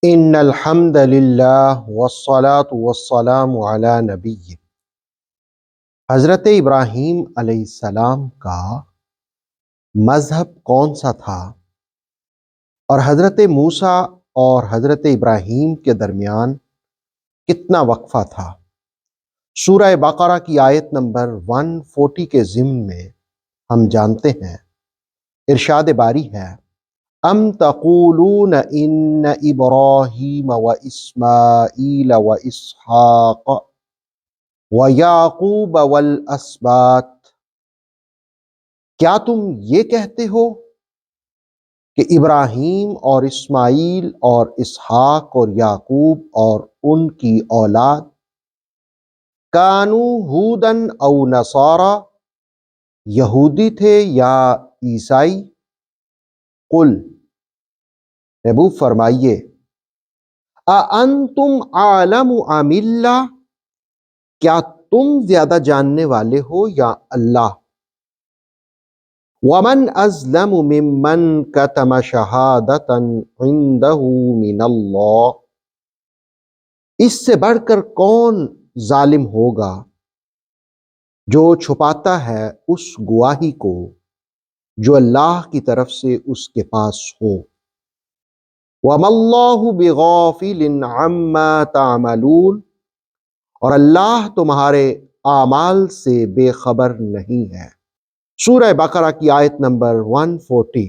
ان الحمد للہ والصلاة والسلام علی نبی۔ حضرت ابراہیم علیہ السلام کا مذہب کون سا تھا اور حضرت موسیٰ اور حضرت ابراہیم کے درمیان کتنا وقفہ تھا؟ سورہ بقرہ کی آیت نمبر 140 کے ضمن میں ہم جانتے ہیں، ارشاد باری ہے، ام تقولون ان ابراہیم و اسماعیل و اسحاق وَيَعْقُوبَ وَالْأَسْبَاطِ، کیا تم یہ کہتے ہو کہ ابراہیم اور اسماعیل اور اسحاق اور یعقوب اور ان کی اولاد کانوا ہودن او نصارا، یہودی تھے یا عیسائی؟ قل، محبوب فرمائیے، اَأَنْتُمْ عَالَمُ ام اللہ، کیا تم زیادہ جاننے والے ہو یا اللہ؟ وَمَنْ أَظْلَمُ مِمَّنْ كَتَمَ شَهَادَةً عِنْدَهُ مِنَ اللَّهِ، اس سے بڑھ کر کون ظالم ہوگا جو چھپاتا ہے اس گواہی کو جو اللہ کی طرف سے اس کے پاس ہو۔ وَمَا اللَّهُ بِغَافِلٍ عَمَّا تَعْمَلُونَ، اور اللہ تمہارے اعمال سے بے خبر نہیں ہے۔ سورہ بقرہ کی آیت نمبر 140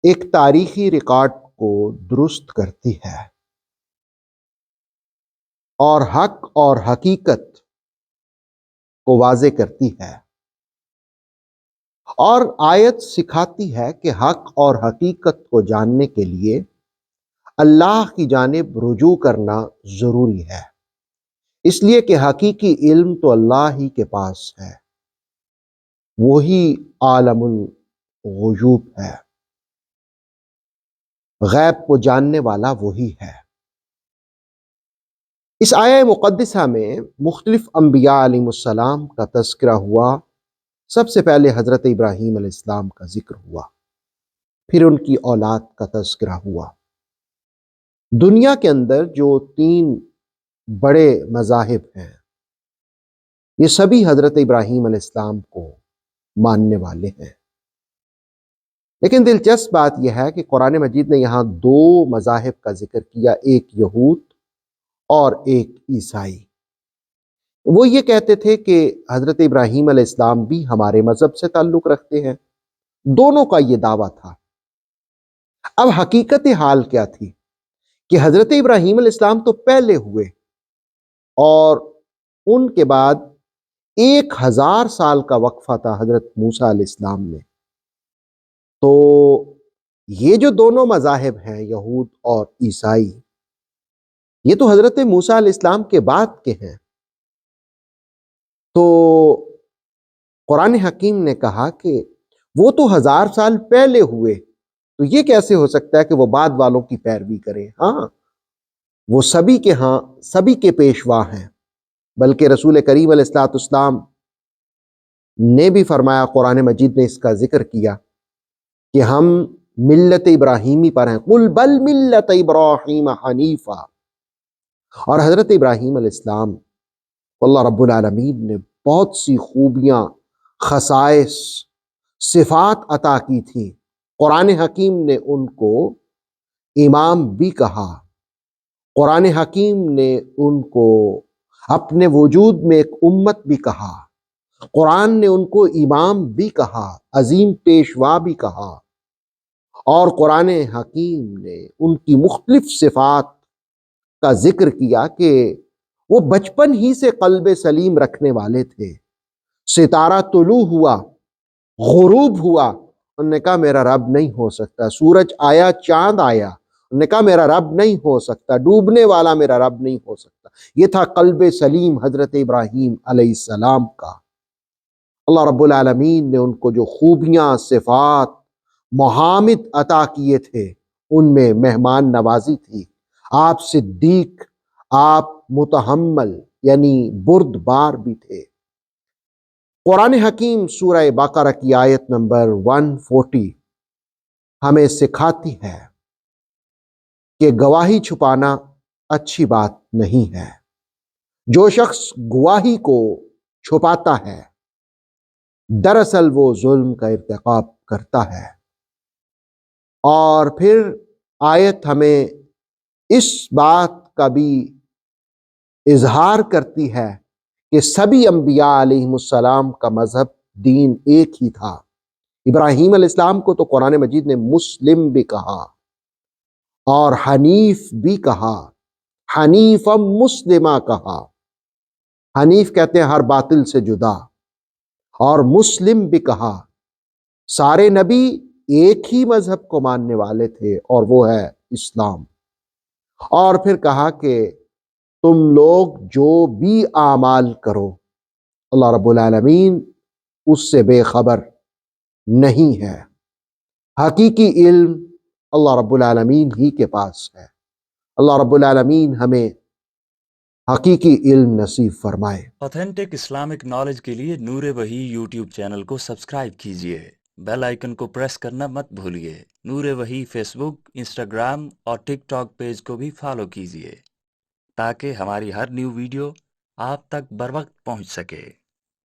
ایک تاریخی ریکارڈ کو درست کرتی ہے اور حق اور حقیقت کو واضح کرتی ہے، اور آیت سکھاتی ہے کہ حق اور حقیقت کو جاننے کے لیے اللہ کی جانب رجوع کرنا ضروری ہے، اس لیے کہ حقیقی علم تو اللہ ہی کے پاس ہے، وہی عالم الغیوب ہے، غیب کو جاننے والا وہی ہے۔ اس آیہ مقدسہ میں مختلف انبیاء علیہ السلام کا تذکرہ ہوا۔ سب سے پہلے حضرت ابراہیم علیہ السلام کا ذکر ہوا، پھر ان کی اولاد کا تذکرہ ہوا۔ دنیا کے اندر جو 3 بڑے مذاہب ہیں، یہ سبھی حضرت ابراہیم علیہ السلام کو ماننے والے ہیں، لیکن دلچسپ بات یہ ہے کہ قرآن مجید نے یہاں 2 مذاہب کا ذکر کیا، ایک یہود اور ایک عیسائی۔ وہ یہ کہتے تھے کہ حضرت ابراہیم علیہ السلام بھی ہمارے مذہب سے تعلق رکھتے ہیں، دونوں کا یہ دعویٰ تھا۔ اب حقیقت حال کیا تھی کہ حضرت ابراہیم علیہ السلام تو پہلے ہوئے، اور ان کے بعد 1000 سال کا وقفہ تھا حضرت موسیٰ علیہ السلام میں۔ تو یہ جو دونوں مذاہب ہیں، یہود اور عیسائی، یہ تو حضرت موسیٰ علیہ السلام کے بعد کے ہیں۔ تو قرآن حکیم نے کہا کہ وہ تو 1000 سال پہلے ہوئے، تو یہ کیسے ہو سکتا ہے کہ وہ بعد والوں کی پیروی کریں؟ ہاں، وہ سبھی کے ہاں سبھی کے پیشوا ہیں، بلکہ رسول کریم علیہ الصلوۃ والسلام نے بھی فرمایا، قرآن مجید نے اس کا ذکر کیا کہ ہم ملت ابراہیمی پر ہیں، قل بل ملت ابراہیم حنیفا۔ اور حضرت ابراہیم علیہ السلام کو اللہ رب العالمین نے بہت سی خوبیاں، خصائص، صفات عطا کی تھی۔ قرآن حکیم نے ان کو امام بھی کہا، قرآن حکیم نے ان کو اپنے وجود میں ایک امت بھی کہا، قرآن نے ان کو امام بھی کہا، عظیم پیشوا بھی کہا، اور قرآن حکیم نے ان کی مختلف صفات کا ذکر کیا کہ وہ بچپن ہی سے قلب سلیم رکھنے والے تھے۔ ستارہ طلوع ہوا، غروب ہوا، انہوں نے کہا میرا رب نہیں ہو سکتا، سورج آیا، چاند آیا، انہوں نے کہا میرا رب نہیں ہو سکتا، ڈوبنے والا میرا رب نہیں ہو سکتا۔ یہ تھا قلب سلیم حضرت ابراہیم علیہ السلام کا۔ اللہ رب العالمین نے ان کو جو خوبیاں، صفات، محامد عطا کیے تھے، ان میں مہمان نوازی تھی۔ آپ صدیق، آپ متحمل یعنی بردبار بھی تھے۔ قرآن حکیم سورہ بقرہ کی آیت نمبر 140 ہمیں سکھاتی ہے کہ گواہی چھپانا اچھی بات نہیں ہے۔ جو شخص گواہی کو چھپاتا ہے دراصل وہ ظلم کا ارتکاب کرتا ہے۔ اور پھر آیت ہمیں اس بات کا بھی اظہار کرتی ہے کہ سبھی انبیاء علیہ السلام کا مذہب دین ایک ہی تھا۔ ابراہیم علیہ السلام کو تو قرآن مجید نے مسلم بھی کہا اور حنیف بھی کہا، حنیفا مسلمہ کہا۔ حنیف کہتے ہیں ہر باطل سے جدا، اور مسلم بھی کہا۔ سارے نبی ایک ہی مذہب کو ماننے والے تھے اور وہ ہے اسلام۔ اور پھر کہا کہ تم لوگ جو بھی اعمال کرو اللہ رب العالمین اس سے بے خبر نہیں ہے۔ حقیقی علم اللہ رب العالمین ہی کے پاس ہے۔ اللہ رب العالمین ہمیں حقیقی علم نصیب فرمائے۔ اوتھینٹک اسلامک نالج کے لیے نور وحی یوٹیوب چینل کو سبسکرائب کیجئے، بیل آئیکن کو پریس کرنا مت بھولیے۔ نور وحی فیس بک، انسٹاگرام اور ٹک ٹاک پیج کو بھی فالو کیجئے تاکہ ہماری ہر نیو ویڈیو آپ تک بروقت پہنچ سکے۔